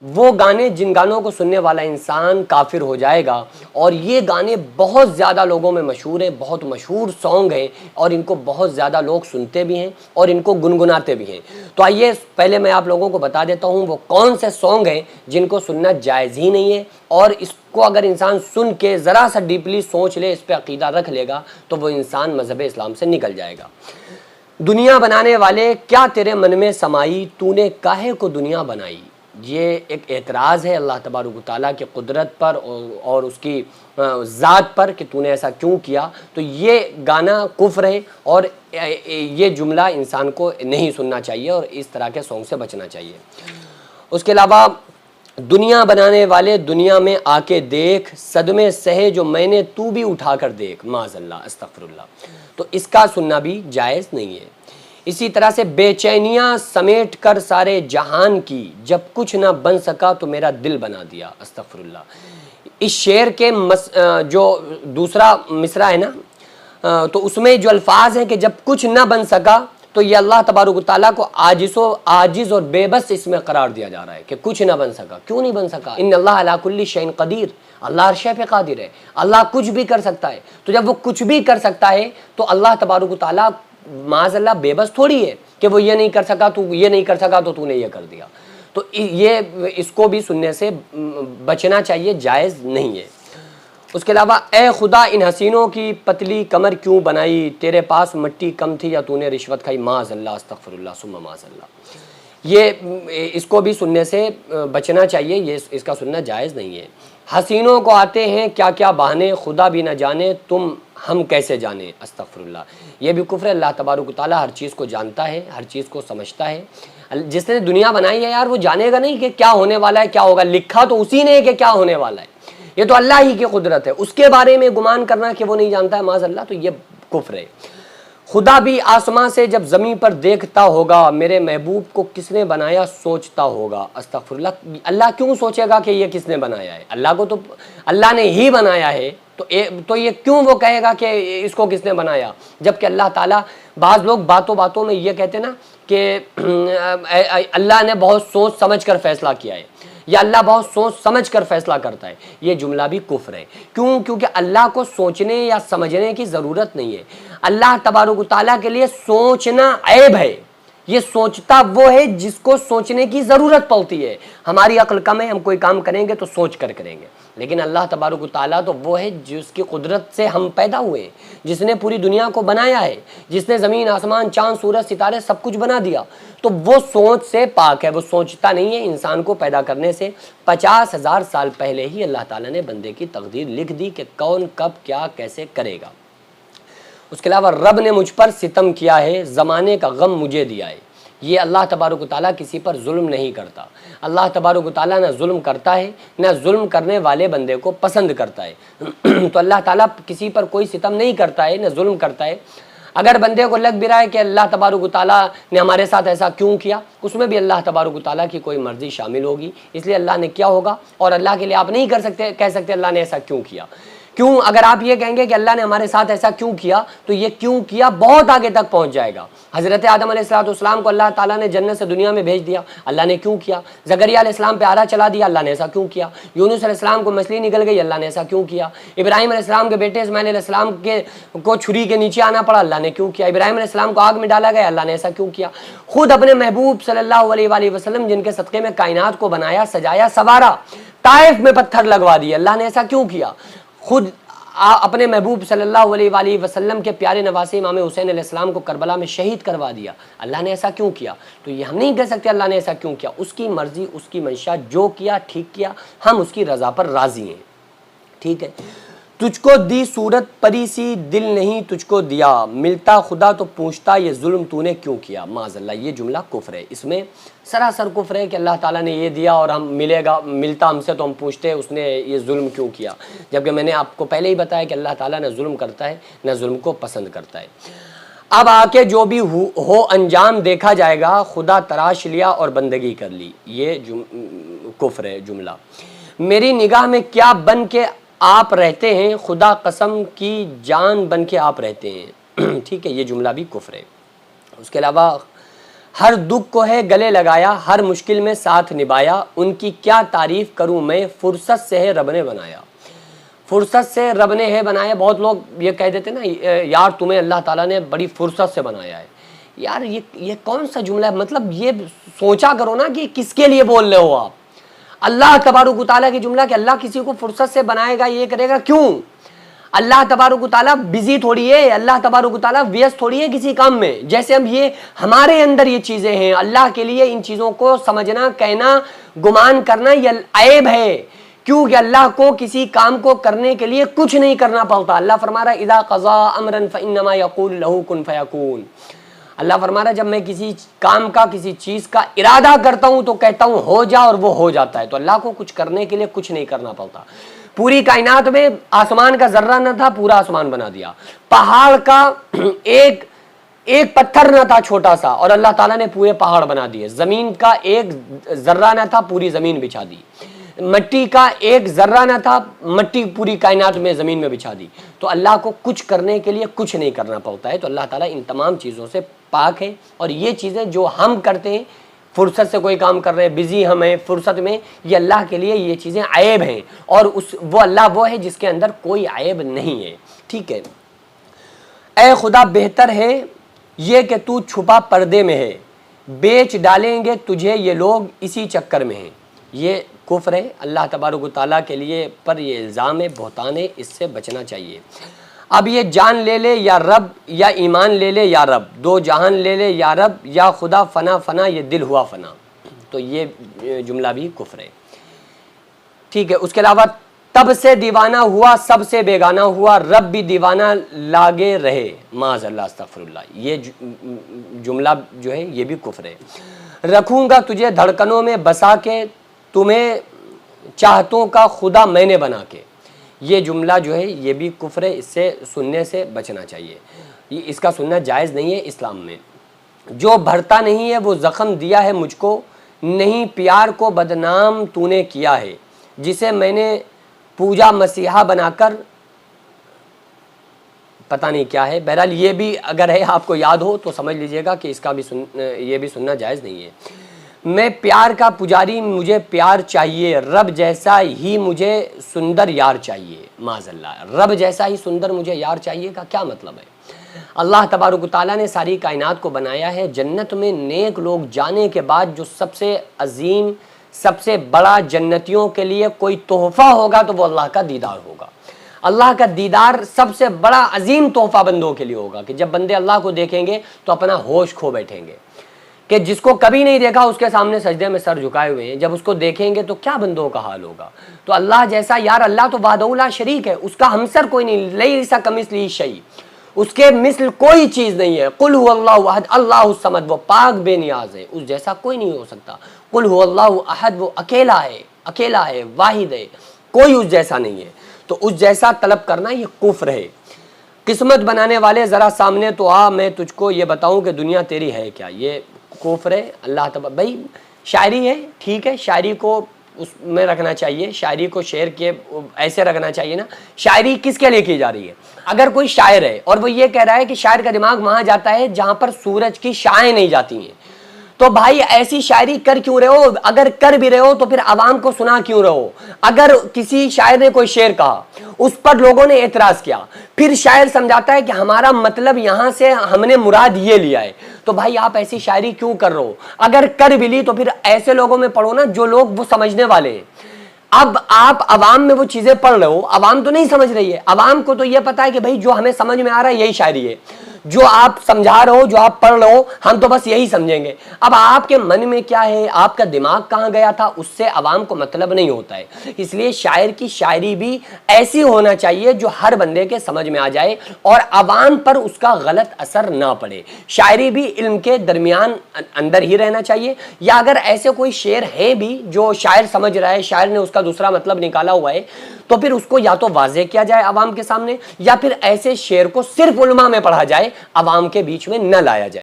وہ گانے جن گانوں کو سننے والا انسان کافر ہو جائے گا، اور یہ گانے بہت زیادہ لوگوں میں مشہور ہیں، بہت مشہور سانگ ہیں، اور ان کو بہت زیادہ لوگ سنتے بھی ہیں اور ان کو گنگناتے بھی ہیں۔ تو آئیے پہلے میں آپ لوگوں کو بتا دیتا ہوں وہ کون سے سانگ ہیں جن کو سننا جائز ہی نہیں ہے، اور اس کو اگر انسان سن کے ذرا سا ڈیپلی سوچ لے، اس پہ عقیدہ رکھ لے گا تو وہ انسان مذہب اسلام سے نکل جائے گا۔ دنیا بنانے والے کیا تیرے من میں سمائی، تو نے کاہے کو دنیا بنائی۔ یہ ایک اعتراض ہے اللہ تبارک و تعالیٰ کی قدرت پر اور اس کی ذات پر کہ تو نے ایسا کیوں کیا۔ تو یہ گانا کفر ہے، اور یہ جملہ انسان کو نہیں سننا چاہیے اور اس طرح کے سانگ سے بچنا چاہیے۔ اس کے علاوہ دنیا بنانے والے دنیا میں آ کے دیکھ، صدمے سہے جو میں نے تو بھی اٹھا کر دیکھ، معاذ اللہ استغفر اللہ۔ تو اس کا سننا بھی جائز نہیں ہے۔ اسی طرح سے بے چینیاں سمیٹ کر سارے جہان کی، جب کچھ نہ بن سکا تو میرا دل بنا دیا، استغفر اللہ۔ اس شعر کے جو دوسرا مصرع ہے نا، تو اس میں جو الفاظ ہیں کہ جب کچھ نہ بن سکا، تو یہ اللہ تبارک و تعالیٰ کو عاجز اور بے بس اس میں قرار دیا جا رہا ہے کہ کچھ نہ بن سکا۔ کیوں نہیں بن سکا؟ ان اللہ علی کل شیء قدیر، اللہ ہر شے پہ قادر ہے، اللہ کچھ بھی کر سکتا ہے۔ تو جب وہ کچھ بھی کر سکتا ہے تو اللہ تبارک و تعالیٰ معاذ اللہ بے بس تھوڑی ہے کہ وہ یہ نہیں کر سکا، تو یہ نہیں کر سکا تو نے یہ کر دیا۔ تو یہ اس کو بھی سننے سے بچنا چاہیے، جائز نہیں ہے۔ اس کے علاوہ اے خدا ان حسینوں کی پتلی کمر کیوں بنائی، تیرے پاس مٹی کم تھی یا تو نے رشوت کھائی، معاذ اللہ استغفر اللہ ثم معاذ اللہ۔ یہ اس کو بھی سننے سے بچنا چاہیے، یہ اس کا سننا جائز نہیں ہے۔ حسینوں کو آتے ہیں کیا کیا بہانے، خدا بھی نہ جانے تم ہم کیسے جانے، استغفر اللہ۔ یہ بھی کفر ہے۔ اللہ تبارک و تعالیٰ ہر چیز کو جانتا ہے، ہر چیز کو سمجھتا ہے۔ جس نے دنیا بنائی ہے یار، وہ جانے گا نہیں کہ کیا ہونے والا ہے، کیا ہوگا، لکھا تو اسی نے ہے کہ کیا ہونے والا ہے۔ یہ تو اللہ ہی کی قدرت ہے، اس کے بارے میں گمان کرنا کہ وہ نہیں جانتا ہے معاذ اللہ، تو یہ کفر ہے۔ خدا بھی آسمان سے جب زمین پر دیکھتا ہوگا، میرے محبوب کو کس نے بنایا سوچتا ہوگا، استغفر اللہ۔ اللہ کیوں سوچے گا کہ یہ کس نے بنایا ہے؟ اللہ کو تو اللہ نے ہی بنایا ہے، تو یہ کیوں وہ کہے گا کہ اس کو کس نے بنایا؟ جبکہ اللہ تعالیٰ، بعض لوگ باتوں باتوں میں یہ کہتے ہیں نا کہ اللہ نے بہت سوچ سمجھ کر فیصلہ کیا ہے، یا اللہ بہت سوچ سمجھ کر فیصلہ کرتا ہے، یہ جملہ بھی کفر ہے۔ کیونکہ اللہ کو سوچنے یا سمجھنے کی ضرورت نہیں ہے۔ اللہ تبارک و تعالیٰ کے لیے سوچنا عیب ہے۔ یہ سوچتا وہ ہے جس کو سوچنے کی ضرورت پڑتی ہے۔ ہماری عقل کم ہے، ہم کوئی کام کریں گے تو سوچ کر کریں گے، لیکن اللہ تبارک و تعالیٰ تو وہ ہے جس کی قدرت سے ہم پیدا ہوئے، جس نے پوری دنیا کو بنایا ہے، جس نے زمین آسمان چاند سورج ستارے سب کچھ بنا دیا، تو وہ سوچ سے پاک ہے، وہ سوچتا نہیں ہے۔ انسان کو پیدا کرنے سے 50,000 سال پہلے ہی اللہ تعالیٰ نے بندے کی تقدیر لکھ دی کہ کون کب کیا کیسے کرے گا۔ اس کے علاوہ رب نے مجھ پر ستم کیا ہے، زمانے کا غم مجھے دیا ہے۔ یہ اللہ تبارک و تعالیٰ کسی پر ظلم نہیں کرتا۔ اللہ تبارک و تعالیٰ نہ ظلم کرتا ہے، نہ ظلم کرنے والے بندے کو پسند کرتا ہے۔ تو اللہ تعالیٰ کسی پر کوئی ستم نہیں کرتا ہے، نہ ظلم کرتا ہے۔ اگر بندے کو لگ بھی رہا ہے کہ اللہ تبارک و تعالیٰ نے ہمارے ساتھ ایسا کیوں کیا، اس میں بھی اللہ تبارک و تعالیٰ کی کوئی مرضی شامل ہوگی، اس لیے اللہ نے کیا ہوگا، اور اللہ کے لیے آپ نہیں کہہ سکتے اللہ نے ایسا کیوں کیا۔ کیوں اگر آپ یہ کہیں گے کہ اللہ نے ہمارے ساتھ ایسا کیوں کیا، تو یہ کیوں کیا بہت آگے تک پہنچ جائے گا۔ حضرت آدم علیہ السلام کو اللہ تعالیٰ نے جنت سے دنیا میں بھیج دیا، اللہ نے کیوں کیا؟ زکریا علیہ السلام پہ آرا چلا دیا، اللہ نے ایسا کیوں کیا؟ یونس علیہ السلام کو مچھلی نکل گئی، اللہ نے ایسا کیوں کیا؟ ابراہیم علیہ السلام کے بیٹے اسماعیل علیہ السلام کو چھری کے نیچے آنا پڑا، اللہ نے کیوں کیا؟ ابراہیم علیہ السلام کو آگ میں ڈالا گیا، اللہ نے ایسا کیوں کیا؟ خود اپنے محبوب صلی اللہ علیہ وآلہ وسلم جن کے صدقے میں کائنات کو بنایا سجایا سوارا، طائف میں پتھر لگوا دیے، اللہ نے ایسا کیوں کیا؟ خود اپنے محبوب صلی اللہ علیہ وآلہ وسلم کے پیارے نواسے امام حسین علیہ السلام کو کربلا میں شہید کروا دیا، اللہ نے ایسا کیوں کیا؟ تو یہ ہم نہیں کہہ سکتے اللہ نے ایسا کیوں کیا، اس کی مرضی، اس کی منشا، جو کیا ٹھیک کیا، ہم اس کی رضا پر راضی ہیں۔ ٹھیک ہے۔ تجھ کو دی صورت پری سی، دل نہیں تجھ کو دیا، ملتا خدا تو پوچھتا یہ ظلم تو نے کیوں کیا، معاذ اللہ۔ یہ جملہ کفر ہے، اس میں سراسر کفر ہے کہ اللہ تعالیٰ نے یہ دیا اور ہم ملتا ہم سے تو ہم پوچھتے اس نے یہ ظلم کیوں کیا، جبکہ میں نے آپ کو پہلے ہی بتایا کہ اللہ تعالیٰ نہ ظلم کرتا ہے نہ ظلم کو پسند کرتا ہے۔ اب آ کے جو بھی ہو انجام دیکھا جائے گا، خدا تراش لیا اور بندگی کر لی، یہ کفر ہے جملہ۔ میری نگاہ میں کیا بن کے آپ رہتے ہیں، خدا قسم کی جان بن کے آپ رہتے ہیں۔ ٹھیک ہے، یہ جملہ بھی کفر ہے۔ اس کے علاوہ ہر دکھ کو ہے گلے لگایا، ہر مشکل میں ساتھ نبھایا، ان کی کیا تعریف کروں میں، فرصت سے ہے رب نے بنایا۔ فرصت سے رب نے ہے بنایا۔ بہت لوگ یہ کہہ دیتے نا یار تمہیں اللہ تعالیٰ نے بڑی فرصت سے بنایا ہے۔ یار یہ کون سا جملہ ہے؟ مطلب یہ سوچا کرو نا کہ کس کے لیے بول رہے ہو آپ۔ اللہ تبارک و تعالیٰ کی جملہ کہ اللہ کسی کو فرصت سے بنائے گا، یہ کرے گا، کیوں؟ اللہ تبارک و تعالیٰ بزی تھوڑی ہے، اللہ تبارک و تعالیٰ ویست تھوڑی ہے کسی کام میں۔ جیسے ہم یہ ہمارے اندر یہ چیزیں ہیں، اللہ کے لیے ان چیزوں کو سمجھنا، کہنا، گمان کرنا یہ عیب ہے، کیونکہ اللہ کو کسی کام کو کرنے کے لیے کچھ نہیں کرنا پڑتا۔ اللہ فرما رہا ہے اذا قضا امرا فانما یقول له کن فیکون۔ اللہ فرما رہا ہے جب میں کسی کام کا، کسی چیز کا ارادہ کرتا ہوں تو کہتا ہوں ہو جا، اور وہ ہو جاتا ہے۔ تو اللہ کو کچھ کرنے کے لیے کچھ نہیں کرنا پڑتا۔ پوری کائنات میں آسمان کا ذرہ نہ تھا، پورا آسمان بنا دیا۔ پہاڑ کا ایک پتھر نہ تھا چھوٹا سا، اور اللہ تعالیٰ نے پورے پہاڑ بنا دیے۔ زمین کا ایک ذرہ نہ تھا، پوری زمین بچھا دی۔ مٹی کا ایک ذرہ نہ تھا، مٹی پوری کائنات میں زمین میں بچھا دی۔ تو اللہ کو کچھ کرنے کے لیے کچھ نہیں کرنا پڑتا ہے۔ تو اللہ تعالیٰ ان تمام چیزوں سے پاک ہے، اور یہ چیزیں جو ہم کرتے ہیں، فرصت سے کوئی کام کر رہے ہیں، بزی ہم ہیں فرصت میں، یہ اللہ کے لیے یہ چیزیں عیب ہیں، اور وہ اللہ وہ ہے جس کے اندر کوئی عیب نہیں ہے۔ ٹھیک ہے۔ اے خدا بہتر ہے یہ کہ تو چھپا پردے میں ہے، بیچ ڈالیں گے تجھے یہ لوگ اسی چکر میں ہیں۔ یہ کفر ہے، اللہ تبارک و تعالیٰ کے لیے پر یہ الزام ہے، بہتان ہے، اس سے بچنا چاہیے۔ اب یہ جان لے لے یا رب، یا ایمان لے لے یا رب، دو جہان لے لے یا رب، یا خدا فنا فنا یہ دل ہوا فنا۔ تو یہ جملہ بھی کفر ہے۔ ٹھیک ہے۔ اس کے علاوہ تب سے دیوانہ ہوا، سب سے بیگانہ ہوا، رب بھی دیوانہ لاگے رہے، معاذ اللہ استغفر اللہ۔ یہ جملہ جو ہے یہ بھی کفر ہے۔ رکھوں گا تجھے دھڑکنوں میں بسا کے، تمہیں چاہتوں کا خدا میں نے بنا کے۔ یہ جملہ جو ہے یہ بھی کفر ہے، اس سے سننے سے بچنا چاہیے، اس کا سننا جائز نہیں ہے اسلام میں۔ جو بھرتا نہیں ہے وہ زخم دیا ہے مجھ کو، نہیں پیار کو بدنام تو نے کیا ہے، جسے میں نے پوجا مسیحا بنا کر، پتہ نہیں کیا ہے۔ بہرحال یہ بھی اگر ہے آپ کو یاد ہو تو سمجھ لیجئے گا کہ اس کا بھی یہ بھی سننا جائز نہیں ہے۔ میں پیار کا پجاری، مجھے پیار چاہیے، رب جیسا ہی مجھے سندر یار چاہیے، معاذ اللہ۔ رب جیسا ہی سندر مجھے یار چاہیے کا کیا مطلب ہے؟ اللہ تبارک و تعالیٰ نے ساری کائنات کو بنایا ہے، جنت میں نیک لوگ جانے کے بعد جو سب سے عظیم، سب سے بڑا جنتیوں کے لیے کوئی تحفہ ہوگا تو وہ اللہ کا دیدار ہوگا۔ اللہ کا دیدار سب سے بڑا عظیم تحفہ بندوں کے لیے ہوگا، کہ جب بندے اللہ کو دیکھیں گے تو اپنا ہوش کھو بیٹھیں گے، کہ جس کو کبھی نہیں دیکھا اس کے سامنے سجدے میں سر جھکائے ہوئے ہیں، جب اس کو دیکھیں گے تو کیا بندوں کا حال ہوگا۔ تو اللہ جیسا یار، اللہ تو وحدہ لا شریک ہے، اس کا ہمسر کوئی نہیں، لیس کمثلہ شیء، اس کے مثل کوئی چیز نہیں ہے۔ قل هو اللہ احد اللہ الصمد، وہ پاک بے نیاز ہے، اس جیسا کوئی نہیں ہو سکتا۔ قل هو اللہ احد، وہ اکیلا ہے، واحد ہے، کوئی اس جیسا نہیں ہے۔ تو اس جیسا طلب کرنا یہ کفر ہے۔ قسمت بنانے والے ذرا سامنے تو آ، میں تجھ کو یہ بتاؤں کہ دنیا تیری ہے کیا۔ یہ کفر ہے۔ اللہ تبارک، بھائی شاعری ہے، ٹھیک ہے، شاعری کو اس میں رکھنا چاہیے، شاعری کو شعر کے ایسے رکھنا چاہیے نا۔ شاعری کس کے لیے کی جا رہی ہے؟ اگر کوئی شاعر ہے اور وہ یہ کہہ رہا ہے کہ شاعر کا دماغ وہاں جاتا ہے جہاں پر سورج کی شعائیں نہیں جاتی ہیں، تو بھائی ایسی شاعری کر کیوں رہے ہو؟ اگر کر بھی رہے ہو تو پھر عوام کو سنا کیوں رہو؟ اگر کسی شاعر نے کوئی شعر کہا، اس پر لوگوں نے اعتراض کیا، پھر شاعر سمجھاتا ہے کہ ہمارا مطلب یہاں سے ہم نے مراد یہ لیا ہے، تو بھائی آپ ایسی شاعری کیوں کر رہے ہو؟ اگر کر بھی لی تو پھر ایسے لوگوں میں پڑھو نا جو لوگ وہ سمجھنے والے ہیں۔ اب آپ عوام میں وہ چیزیں پڑھ رہے ہو، عوام تو نہیں سمجھ رہی ہے، عوام کو تو یہ پتا ہے کہ بھائی جو ہمیں سمجھ میں آ رہا ہے یہی شاعری ہے، جو آپ سمجھا رہے ہو، جو آپ پڑھ رہے ہو، ہم تو بس یہی سمجھیں گے۔ اب آپ کے من میں کیا ہے، آپ کا دماغ کہاں گیا تھا، اس سے عوام کو مطلب نہیں ہوتا ہے۔ اس لیے شاعر کی شاعری بھی ایسی ہونا چاہیے جو ہر بندے کے سمجھ میں آ جائے اور عوام پر اس کا غلط اثر نہ پڑے۔ شاعری بھی علم کے درمیان اندر ہی رہنا چاہیے، یا اگر ایسے کوئی شعر ہے بھی جو شاعر سمجھ رہا ہے، شاعر نے اس کا دوسرا مطلب نکالا ہوا ہے، تو پھر اس کو یا تو واضح کیا جائے عوام کے سامنے، یا پھر ایسے شعر کو صرف علماء میں پڑھا جائے، عوام کے بیچ میں نہ لایا جائے۔